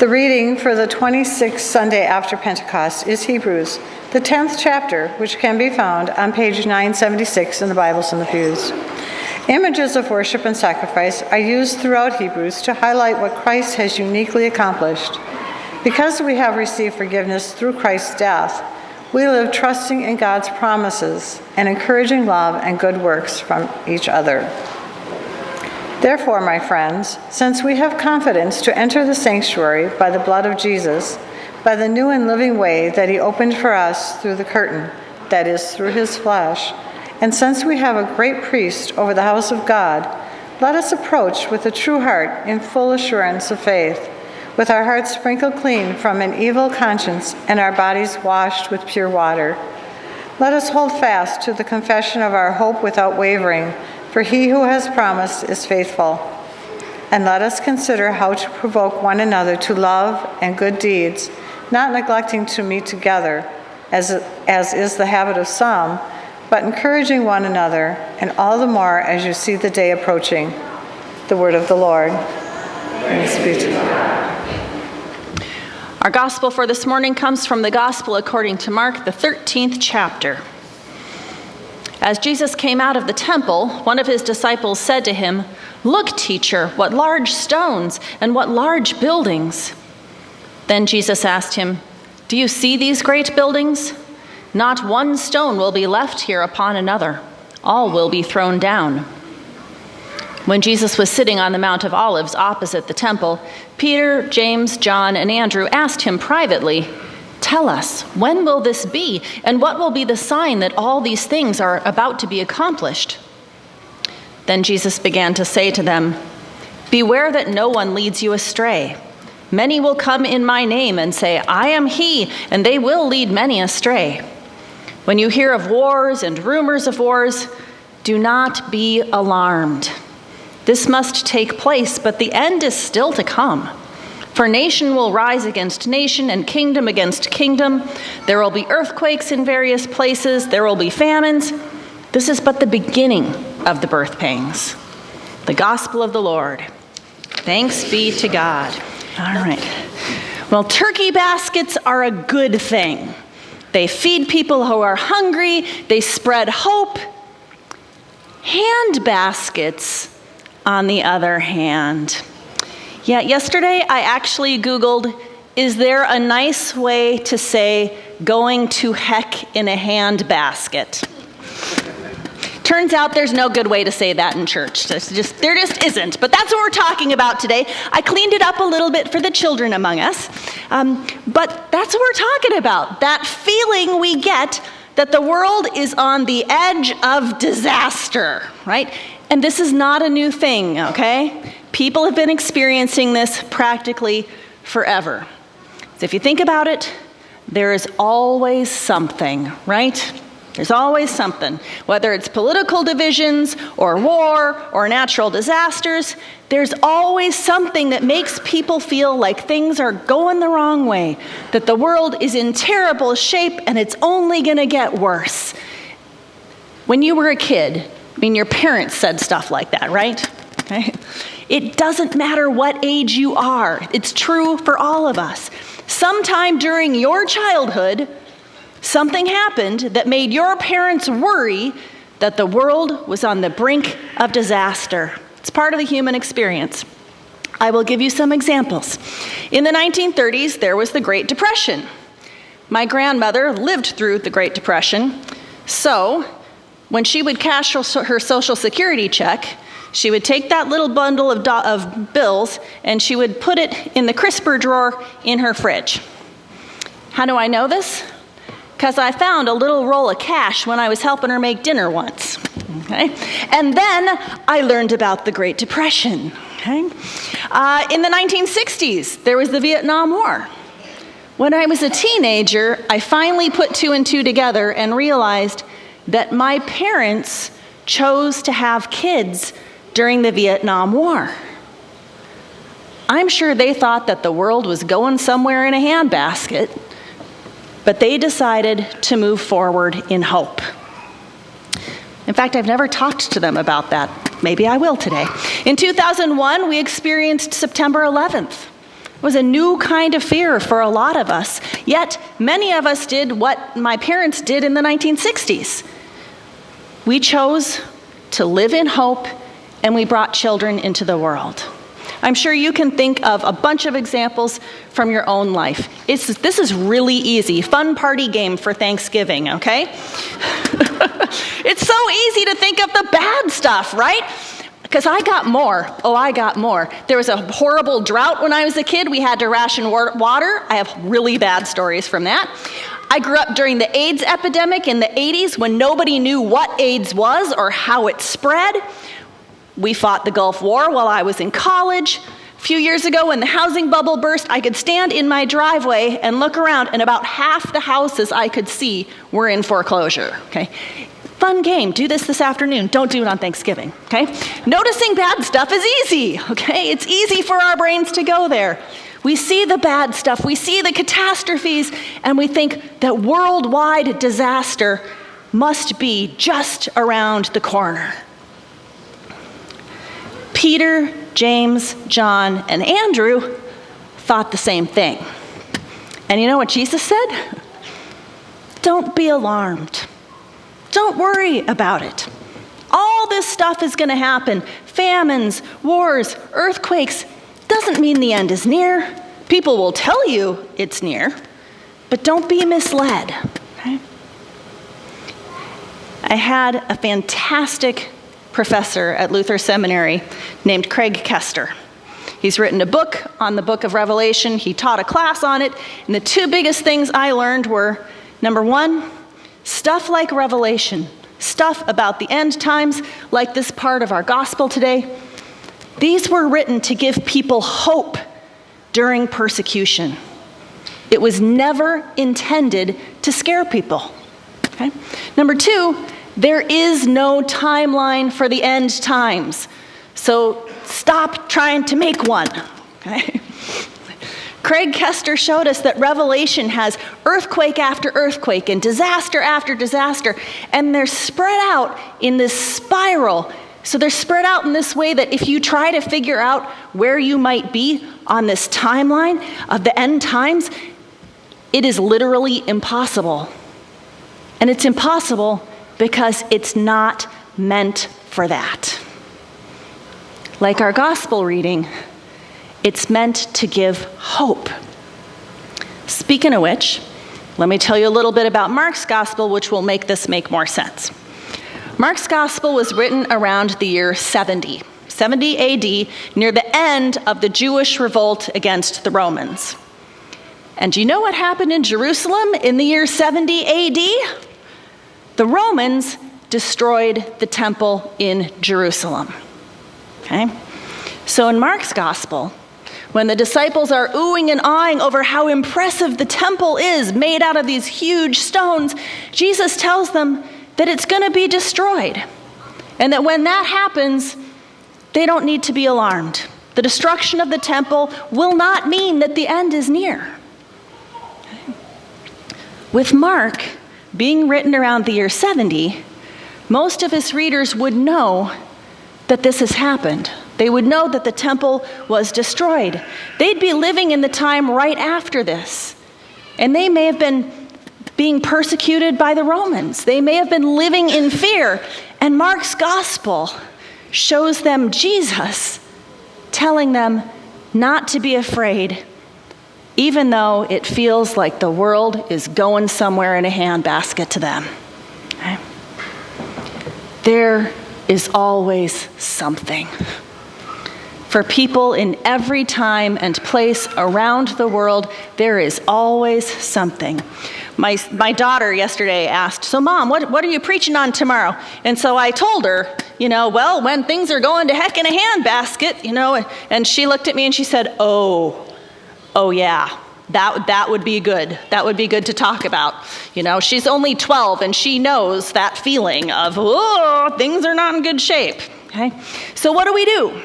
The reading for the 26th Sunday after Pentecost is Hebrews, the 10th chapter, which can be found on page 976 in the Bibles in the pews. Images of worship and sacrifice are used throughout Hebrews to highlight what Christ has uniquely accomplished. Because we have received forgiveness through Christ's death, we live trusting in God's promises and encouraging love and good works from each other. Therefore, my friends, since we have confidence to enter the sanctuary by the blood of Jesus, by the new and living way that he opened for us through the curtain, that is, through his flesh, and since we have a great priest over the house of God, let us approach with a true heart in full assurance of faith, with our hearts sprinkled clean from an evil conscience and our bodies washed with pure water. Let us hold fast to the confession of our hope without wavering, for he who has promised is faithful. And let us consider how to provoke one another to love and good deeds, not neglecting to meet together, as is the habit of some, but encouraging one another, and all the more as you see the day approaching. The word of the Lord. Thanks be to God. Our gospel for this morning comes from the gospel according to Mark, the 13th chapter. As Jesus came out of the temple, one of his disciples said to him, "Look, teacher, what large stones and what large buildings." Then Jesus asked him, "Do you see these great buildings? Not one stone will be left here upon another. All will be thrown down." When Jesus was sitting on the Mount of Olives opposite the temple, Peter, James, John, and Andrew asked him privately, "Tell us, when will this be, and what will be the sign that all these things are about to be accomplished?" Then Jesus began to say to them, "Beware that no one leads you astray. Many will come in my name and say, 'I am he,' and they will lead many astray. When you hear of wars and rumors of wars, do not be alarmed. This must take place, but the end is still to come. For nation will rise against nation and kingdom against kingdom. There will be earthquakes in various places. There will be famines. This is but the beginning of the birth pangs." The gospel of the Lord. Thanks be to God. All right. Well, turkey baskets are a good thing. They feed people who are hungry. They spread hope. Hand baskets, on the other hand. Yeah, yesterday I actually Googled, is there a nice way to say going to heck in a hand basket? Turns out there's no good way to say that in church. There just isn't. But that's what we're talking about today. I cleaned it up a little bit for the children among us. But that's what we're talking about. That feeling we get that the world is on the edge of disaster, right? And this is not a new thing, okay? People have been experiencing this practically forever. So if you think about it, there is always something, right? There's always something. Whether it's political divisions or war or natural disasters, there's always something that makes people feel like things are going the wrong way, that the world is in terrible shape and it's only going to get worse. When you were a kid, your parents said stuff like that, right? Okay. It doesn't matter what age you are. It's true for all of us. Sometime during your childhood, something happened that made your parents worry that the world was on the brink of disaster. It's part of the human experience. I will give you some examples. In the 1930s, there was the Great Depression. My grandmother lived through the Great Depression, so when she would cash her Social Security check, she would take that little bundle of bills and she would put it in the crisper drawer in her fridge. How do I know this? Because I found a little roll of cash when I was helping her make dinner once. Okay? And then I learned about the Great Depression. Okay? In the 1960s, there was the Vietnam War. When I was a teenager, I finally put two and two together and realized that my parents chose to have kids during the Vietnam War. I'm sure they thought that the world was going somewhere in a handbasket, but they decided to move forward in hope. In fact, I've never talked to them about that. Maybe I will today. In 2001, we experienced September 11th. was a new kind of fear for a lot of us. Yet, many of us did what my parents did in the 1960s. We chose to live in hope, and we brought children into the world. I'm sure you can think of a bunch of examples from your own life. This is really easy. Fun party game for Thanksgiving, okay? It's so easy to think of the bad stuff, right? Because I got more. Oh, I got more. There was a horrible drought when I was a kid. We had to ration water. I have really bad stories from that. I grew up during the AIDS epidemic in the 80s when nobody knew what AIDS was or how it spread. We fought the Gulf War while I was in college. A few years ago when the housing bubble burst, I could stand in my driveway and look around, and about half the houses I could see were in foreclosure, okay? Fun game. Do this afternoon. Don't do it on Thanksgiving, okay? Noticing bad stuff is easy, okay? It's easy for our brains to go there. We see the bad stuff, we see the catastrophes, and we think that worldwide disaster must be just around the corner. Peter, James, John, and Andrew thought the same thing. And you know what Jesus said? Don't be alarmed. Don't worry about it. All this stuff is going to happen. Famines, wars, earthquakes. Doesn't mean the end is near. People will tell you it's near, but don't be misled. Okay? I had a fantastic professor at Lutheran Seminary named Craig Kester. He's written a book on the book of Revelation. He taught a class on it, and the two biggest things I learned were, number one, stuff like Revelation, stuff about the end times, like this part of our gospel today, these were written to give people hope during persecution. It was never intended to scare people. Okay? Number two, there is no timeline for the end times. So stop trying to make one. Okay? Craig Kester showed us that Revelation has earthquake after earthquake and disaster after disaster, and they're spread out in this spiral. So they're spread out in this way that if you try to figure out where you might be on this timeline of the end times, it is literally impossible. And it's impossible because it's not meant for that. Like our gospel reading, it's meant to give hope. Speaking of which, let me tell you a little bit about Mark's gospel, which will make this make more sense. Mark's gospel was written around the year 70 AD, near the end of the Jewish revolt against the Romans. And do you know what happened in Jerusalem in the year 70 AD? The Romans destroyed the temple in Jerusalem. Okay? So in Mark's gospel, when the disciples are oohing and aahing over how impressive the temple is, made out of these huge stones, Jesus tells them that it's going to be destroyed. And that when that happens, they don't need to be alarmed. The destruction of the temple will not mean that the end is near. Okay. With Mark being written around the year 70, most of his readers would know that this has happened. They would know that the temple was destroyed. They'd be living in the time right after this. And they may have been being persecuted by the Romans. They may have been living in fear. And Mark's gospel shows them Jesus telling them not to be afraid, even though it feels like the world is going somewhere in a handbasket to them. Okay? There is always something. For people in every time and place around the world, there is always something. My daughter yesterday asked, so Mom, what are you preaching on tomorrow? And so I told her, well, when things are going to heck in a handbasket, and she looked at me and she said, oh yeah, that would be good. That would be good to talk about. She's only 12 and she knows that feeling of, things are not in good shape. Okay? So what do?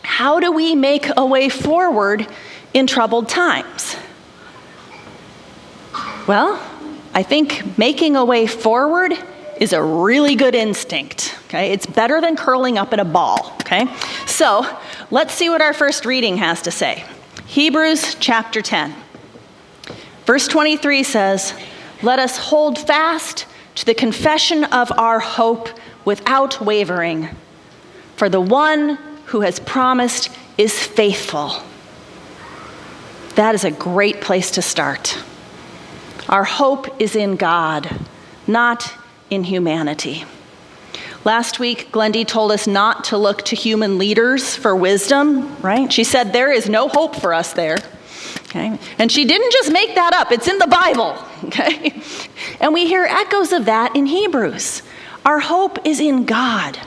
How do we make a way forward in troubled times? Well, I think making a way forward is a really good instinct. Okay? It's better than curling up in a ball. Okay? So let's see what our first reading has to say. Hebrews chapter 10. Verse 23 says, "Let us hold fast to the confession of our hope without wavering, for the one who has promised is faithful." That is a great place to start. Our hope is in God, not in humanity. Last week, Glendy told us not to look to human leaders for wisdom, right? She said there is no hope for us there. Okay? And she didn't just make that up, it's in the Bible. Okay? And we hear echoes of that in Hebrews. Our hope is in God,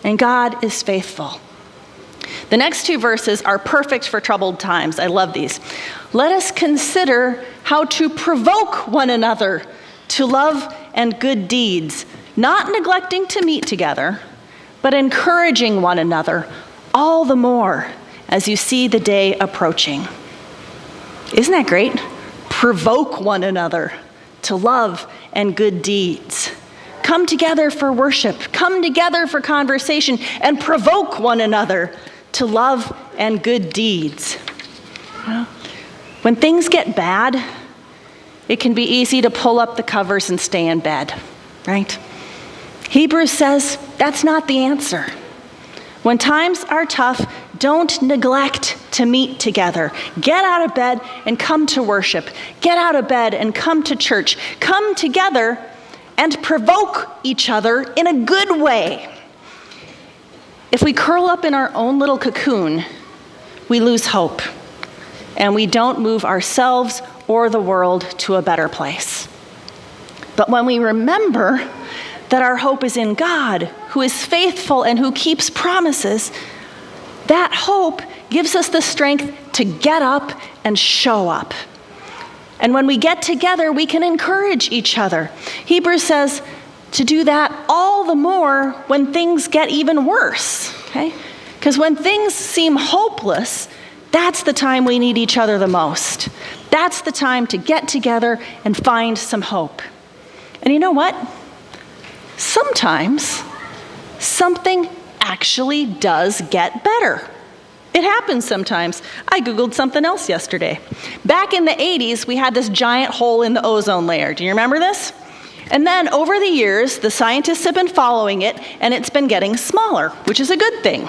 and God is faithful. The next two verses are perfect for troubled times. I love these. "Let us consider how to provoke one another to love and good deeds, not neglecting to meet together, but encouraging one another, all the more as you see the day approaching." Isn't that great? Provoke one another to love and good deeds. Come together for worship, come together for conversation, and provoke one another to love and good deeds. When things get bad, it can be easy to pull up the covers and stay in bed, right? Hebrews says that's not the answer. When times are tough, don't neglect to meet together. Get out of bed and come to worship. Get out of bed and come to church. Come together and provoke each other in a good way. If we curl up in our own little cocoon, we lose hope, and we don't move ourselves or the world to a better place. But when we remember that our hope is in God, who is faithful and who keeps promises, that hope gives us the strength to get up and show up. And when we get together, we can encourage each other. Hebrews says to do that all the more when things get even worse, okay? Because when things seem hopeless, that's the time we need each other the most. That's the time to get together and find some hope. And you know what? Sometimes something actually does get better. It happens sometimes. I Googled something else yesterday. Back in the 80s, we had this giant hole in the ozone layer. Do you remember this? And then over the years, the scientists have been following it, and it's been getting smaller, which is a good thing.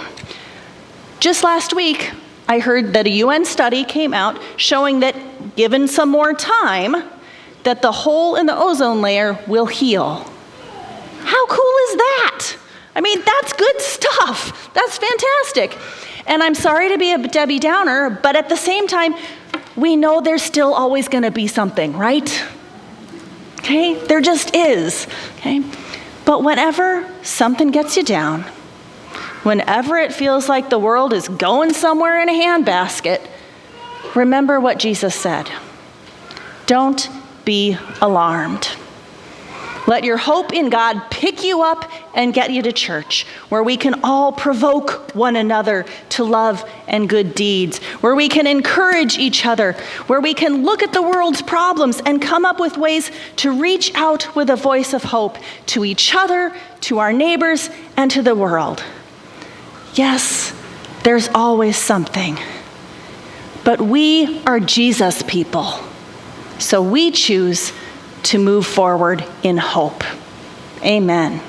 Just last week, I heard that a UN study came out showing that given some more time, that the hole in the ozone layer will heal. How cool is that? I mean, that's good stuff. That's fantastic. And I'm sorry to be a Debbie Downer, but at the same time, we know there's still always going to be something, right? Okay? There just is. Okay? But whenever something gets you down, whenever it feels like the world is going somewhere in a handbasket, remember what Jesus said. Don't be alarmed. Let your hope in God pick you up and get you to church, where we can all provoke one another to love and good deeds, where we can encourage each other, where we can look at the world's problems and come up with ways to reach out with a voice of hope to each other, to our neighbors, and to the world. Yes, there's always something, but we are Jesus people, so we choose to move forward in hope. Amen.